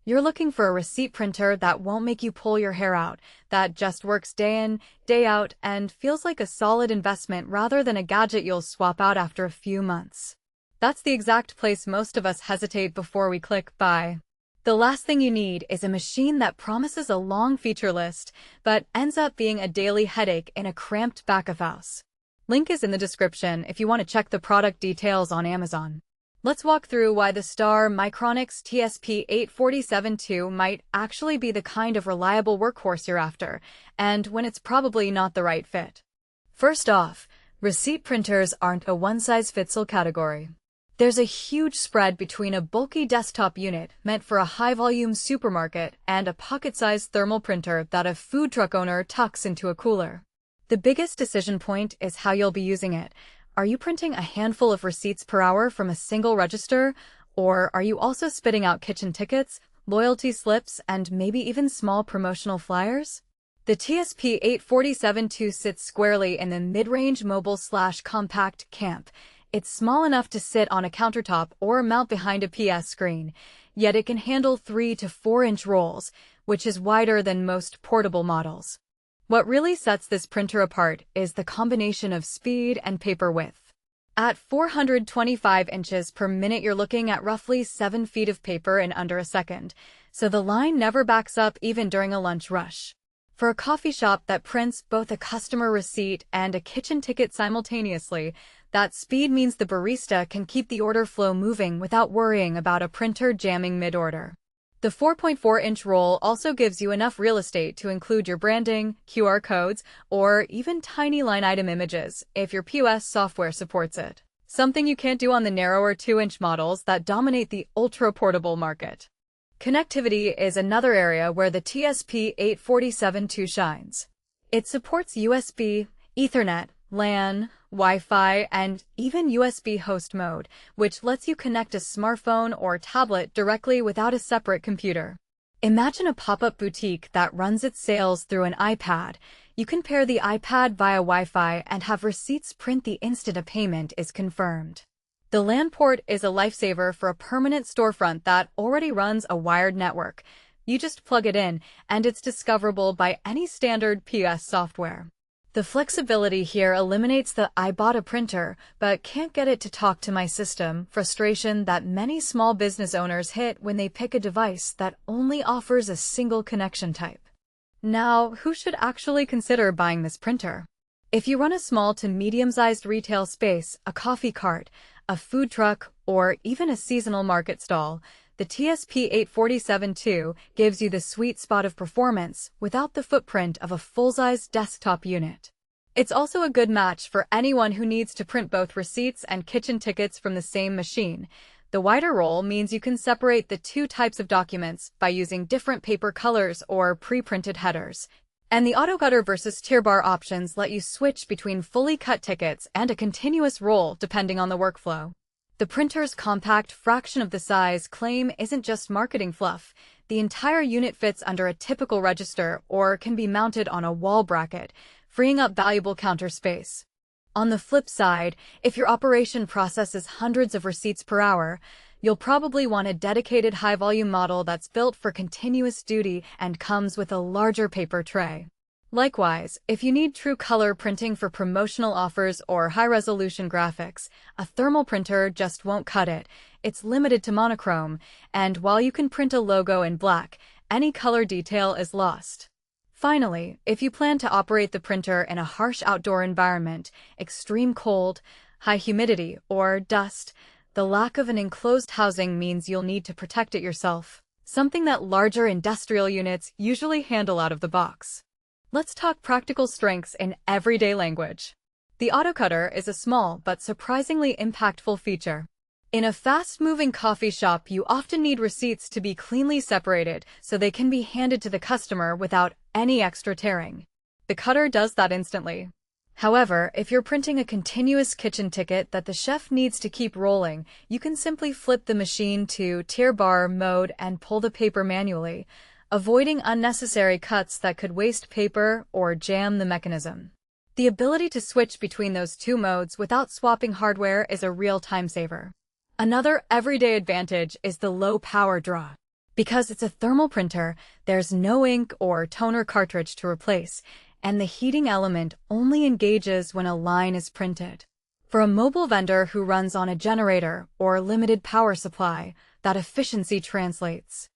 You're looking for a receipt printer that won't make you pull your hair out, that just works day in, day out, and feels like a solid investment rather than a gadget you'll swap out after a few months. That's the exact place most of us hesitate before we click buy. The last thing you need is a machine that promises a long feature list, but ends up being a daily headache in a cramped back-of-house. Link is in the description if you want to check the product details on Amazon. Let's walk through why the Micronics TSP-8472 might actually be the kind of reliable workhorse you're after, and when it's probably not the right fit. First off, receipt printers aren't a one-size-fits-all category. There's a huge spread between a bulky desktop unit meant for a high-volume supermarket and a pocket-sized thermal printer that a food truck owner tucks into a cooler. The biggest decision point is how you'll be using it. Are you printing a handful of receipts per hour from a single register, or are you also spitting out kitchen tickets, loyalty slips, and maybe even small promotional flyers? The TSP-8472 sits squarely in the mid-range mobile/compact camp. It's small enough to sit on a countertop or mount behind a PS screen, yet it can handle 3 to 4 inch rolls, which is wider than most portable models. What really sets this printer apart is the combination of speed and paper width. At 425 inches per minute, you're looking at roughly 7 feet of paper in under a second, so the line never backs up even during a lunch rush. For a coffee shop that prints both a customer receipt and a kitchen ticket simultaneously, that speed means the barista can keep the order flow moving without worrying about a printer jamming mid-order. The 4.4-inch roll also gives you enough real estate to include your branding, QR codes, or even tiny line item images if your POS software supports it. Something you can't do on the narrower 2-inch models that dominate the ultra-portable market. Connectivity is another area where the TSP-8472 shines. It supports USB, Ethernet, LAN, Wi-Fi, and even USB host mode, which lets you connect a smartphone or tablet directly without a separate computer. Imagine a pop-up boutique that runs its sales through an iPad. You can pair the iPad via Wi-Fi and have receipts print the instant a payment is confirmed. The LAN port is a lifesaver for a permanent storefront that already runs a wired network. You just plug it in, and it's discoverable by any standard POS software. The flexibility here eliminates the "I bought a printer, but can't get it to talk to my system" frustration that many small business owners hit when they pick a device that only offers a single connection type. Now, who should actually consider buying this printer? If you run a small to medium-sized retail space, a coffee cart, a food truck, or even a seasonal market stall, the TSP-8472 gives you the sweet spot of performance without the footprint of a full-size desktop unit. It's also a good match for anyone who needs to print both receipts and kitchen tickets from the same machine. The wider roll means you can separate the two types of documents by using different paper colors or pre-printed headers. And the auto cutter versus tier bar options let you switch between fully cut tickets and a continuous roll depending on the workflow. The printer's compact fraction of the size claim isn't just marketing fluff. The entire unit fits under a typical register or can be mounted on a wall bracket, freeing up valuable counter space. On the flip side, if your operation processes hundreds of receipts per hour, you'll probably want a dedicated high-volume model that's built for continuous duty and comes with a larger paper tray. Likewise, if you need true color printing for promotional offers or high-resolution graphics, a thermal printer just won't cut it. It's limited to monochrome, and while you can print a logo in black, any color detail is lost. Finally, if you plan to operate the printer in a harsh outdoor environment, extreme cold, high humidity, or dust, the lack of an enclosed housing means you'll need to protect it yourself, something that larger industrial units usually handle out of the box. Let's talk practical strengths in everyday language. The auto cutter is a small but surprisingly impactful feature. In a fast-moving coffee shop, you often need receipts to be cleanly separated so they can be handed to the customer without any extra tearing. The cutter does that instantly. However, if you're printing a continuous kitchen ticket that the chef needs to keep rolling, you can simply flip the machine to tier bar mode and pull the paper manually, avoiding unnecessary cuts that could waste paper or jam the mechanism. The ability to switch between those two modes without swapping hardware is a real time saver. Another everyday advantage is the low power draw. Because it's a thermal printer, there's no ink or toner cartridge to replace, and the heating element only engages when a line is printed. For a mobile vendor who runs on a generator or limited power supply, that efficiency translates.